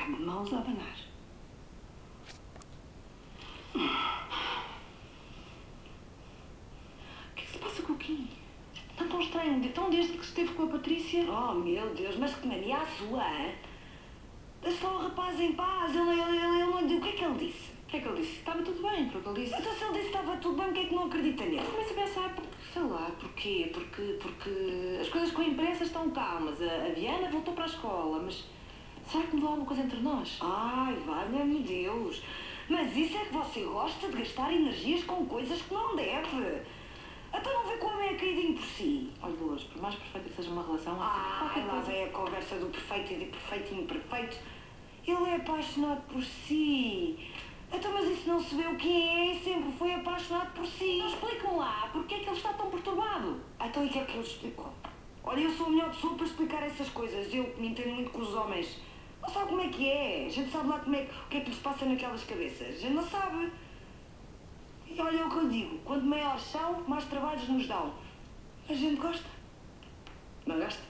cama, mãos a abanar. O que é que se passa com o Kim? Está tão estranho, então desde que esteve com a Patrícia... Oh, meu Deus, mas que mania a sua, hein? Deixa lá o rapaz em paz, ele... O que é que ele disse? O que é que ele disse? Estava tudo bem, porque ele disse... Então se ele disse que estava tudo bem, porque é que não acredita nele? Eu começo a pensar, sei lá, porquê? Porque as coisas com a imprensa estão calmas. A Diana voltou para a escola, mas será que mudou alguma coisa entre nós? Ai, valha-me Deus. Mas isso é que você gosta de gastar energias com coisas que não deve. Até não vê como é caidinho por si. Olha, Dolores, por mais perfeita que seja uma relação... Ai, lá vem a conversa do perfeito e de perfeito e imperfeito. Ele é apaixonado por si. Então, mas isso não se vê o que é, sempre foi apaixonado por si. Não explicam lá porque é que ele está tão perturbado. Então, e o que é que ele explicou? Olha, eu sou a melhor pessoa para explicar essas coisas. Eu que me entendo muito com os homens. Não sabe como é que é. A gente sabe lá o que é que lhes passa naquelas cabeças. A gente não sabe. E olha é o que eu digo. Quanto maiores são, mais trabalhos nos dão. A gente gosta. Não gosta?